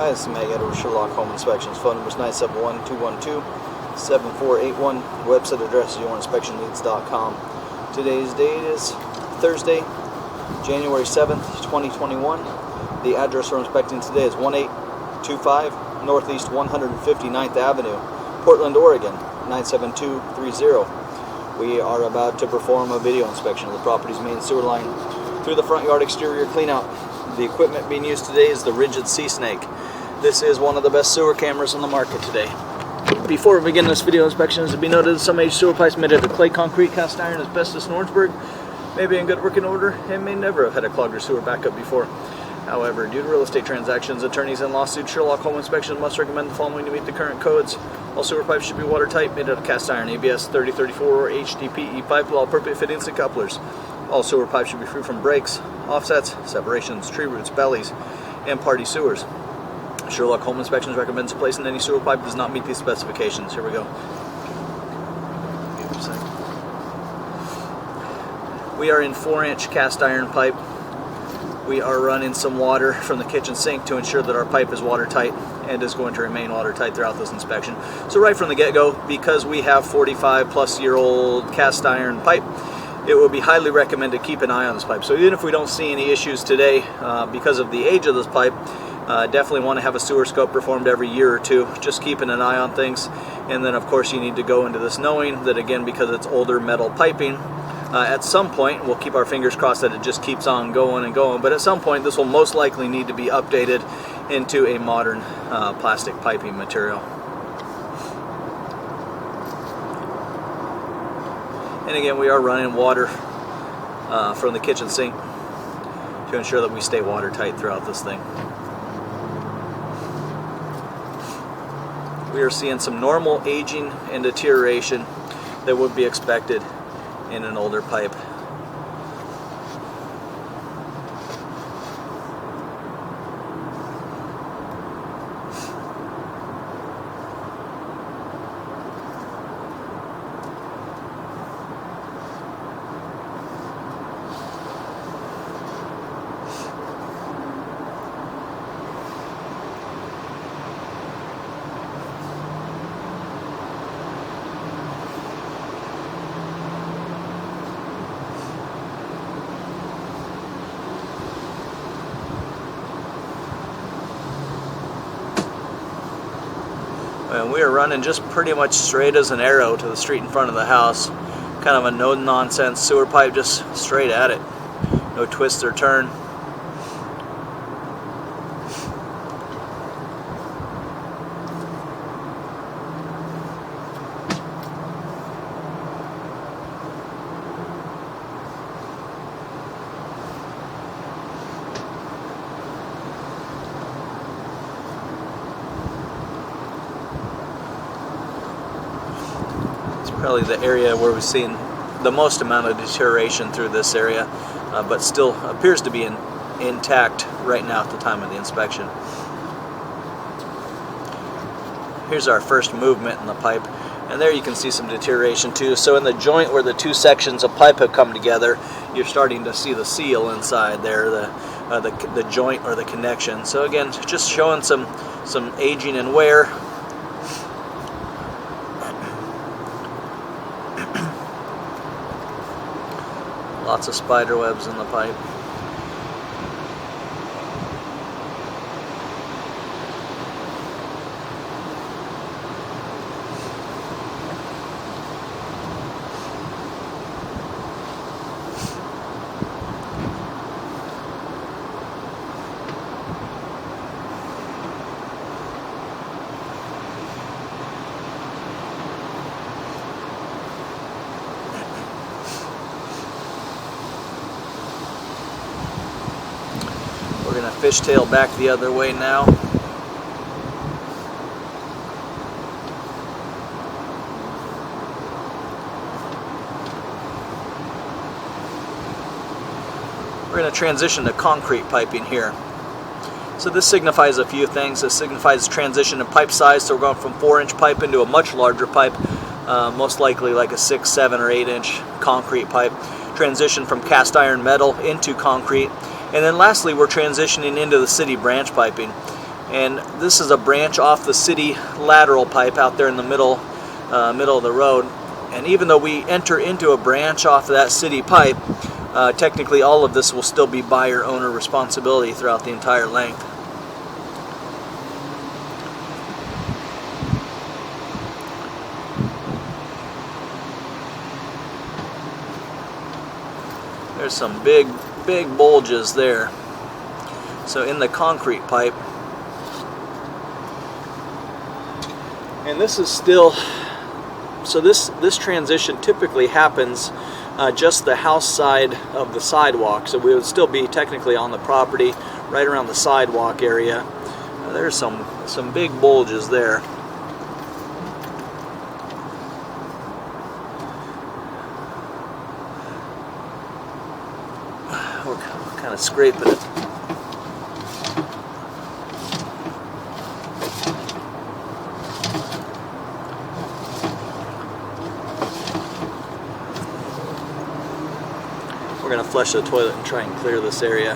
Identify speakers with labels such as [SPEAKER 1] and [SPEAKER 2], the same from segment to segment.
[SPEAKER 1] Hi, this is Matt Edwards with Sherlock Home Inspections. Phone number is 971-212-7481. Website address is yourinspectionneeds.com. Today's date is Thursday, January 7th, 2021. The address we're inspecting today is 1825 Northeast 159th Avenue, Portland, Oregon, 97230. We are about to perform a video inspection of the property's main sewer line through the front yard exterior cleanout. The equipment being used today is the Rigid Sea Snake. This is one of the best sewer cameras on the market today. Before we begin this video inspection, it should be noted that some aged sewer pipes made out of clay, concrete, cast iron, asbestos, and Orangeburg may be in good working order and may never have had a clogged or sewer backup before. However, due to real estate transactions, attorneys, and lawsuits, Sherlock Home Inspections must recommend the following to meet the current codes. All sewer pipes should be watertight, made out of cast iron, ABS 3034 or HDPE pipe with all appropriate fittings and couplers. All sewer pipes should be free from breaks, offsets, separations, tree roots, bellies, and party sewers. Sherlock Home Inspections recommends placing any sewer pipe that does not meet these specifications. Here we go. We are in 4-inch cast iron pipe. We are running some water from the kitchen sink to ensure that our pipe is watertight and is going to remain watertight throughout this inspection. So right from the get-go, because we have 45-plus-year-old cast iron pipe, it will be highly recommended to keep an eye on this pipe. So even if we don't see any issues today because of the age of this pipe, definitely want to have a sewer scope performed every year or two, just keeping an eye on things. And then of course you need to go into this knowing that, again, because it's older metal piping, at some point, we'll keep our fingers crossed that it just keeps on going and going, but at some point this will most likely need to be updated into a modern plastic piping material. And again, we are running water from the kitchen sink to ensure that we stay watertight throughout this thing. We are seeing some normal aging and deterioration that would be expected in an older pipe. And we are running just pretty much straight as an arrow to the street in front of the house. Kind of a no-nonsense sewer pipe, just straight at it. No twist or turn. Probably the area where we've seen the most amount of deterioration through this area, but still appears to be intact right now at the time of the inspection. Here's our first movement in the pipe, and there you can see some deterioration too. So in the joint where the two sections of pipe have come together, you're starting to see the seal inside there, the joint or the connection. So again, just showing some aging and wear. Lots of spider webs in the pipe. We're going to fishtail back the other way now. We're going to transition to concrete piping here. So this signifies a few things. This signifies transition in pipe size, so we're going from 4-inch pipe into a much larger pipe, most likely like a 6, 7, or 8-inch concrete pipe. Transition from cast iron metal into concrete. And then lastly, we're transitioning into the city branch piping. And this is a branch off the city lateral pipe out there in the middle of the road. And even though we enter into a branch off of that city pipe, technically all of this will still be buyer-owner responsibility throughout the entire length. There's some big bulges there. So in the concrete pipe. And this is still, so this transition typically happens just the house side of the sidewalk. So we would still be technically on the property right around the sidewalk area. There's some big bulges there. We're kind of scraping it. We're going to flush the toilet and try and clear this area.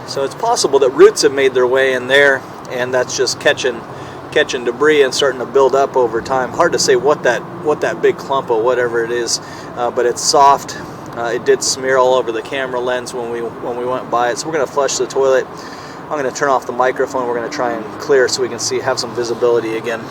[SPEAKER 1] So it's possible that roots have made their way in there, and that's just catching debris and starting to build up over time. Hard to say what that big clump of whatever it is, but it's soft. It did smear all over the camera lens when we went by it. So we're going to flush the toilet. I'm going to turn off the microphone. We're going to try and clear so we can have some visibility again.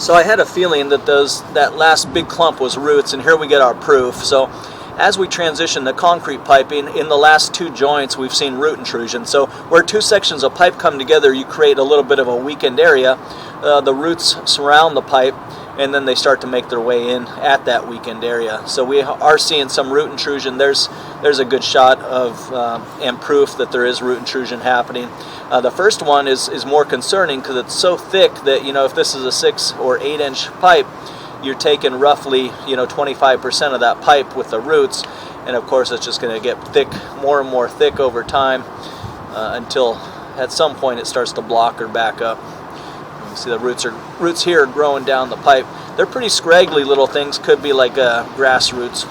[SPEAKER 1] So I had a feeling that that last big clump was roots, and here we get our proof. So as we transition the concrete piping, in the last two joints we've seen root intrusion. So where two sections of pipe come together, you create a little bit of a weakened area. The roots surround the pipe, and then they start to make their way in at that weakened area. So we are seeing some root intrusion. There's a good shot of and proof that there is root intrusion happening. The first one is more concerning because it's so thick that, you know, if this is a 6 or 8 inch pipe,
[SPEAKER 2] you're taking roughly 25% of that pipe with the roots, and of course it's just going to get thick, more and more thick over time, until at some point it starts to block or back up. You can see the roots here are growing down the pipe. They're pretty scraggly little things, could be like grass roots.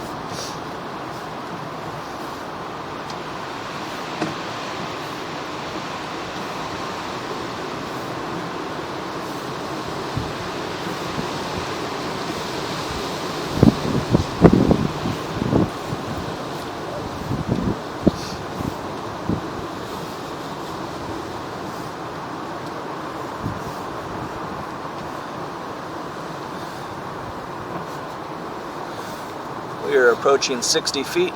[SPEAKER 2] We are approaching 60 feet.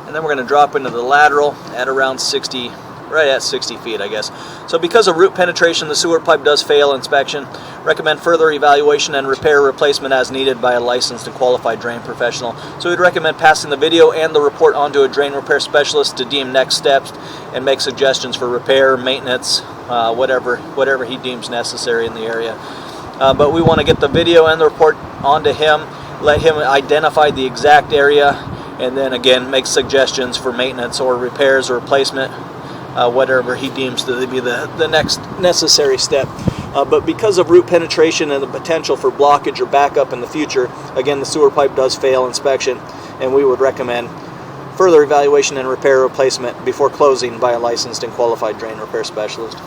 [SPEAKER 2] And then we're going to drop into the lateral at around 60, right at 60 feet, I guess. So because of root penetration, the sewer pipe does fail inspection. Recommend further evaluation and repair replacement as needed by a licensed and qualified drain professional. So we'd recommend passing the video and the report on to a drain repair specialist to deem next steps and make suggestions for repair, maintenance, whatever he deems necessary in the area. But we want to get the video and the report onto him, let him identify the exact area, and then again make suggestions for maintenance or repairs or replacement, whatever he deems to be the next necessary step. But because of root penetration and the potential for blockage or backup in the future, again, the sewer pipe does fail inspection, and we would recommend further evaluation and repair replacement before closing by a licensed and qualified drain repair specialist.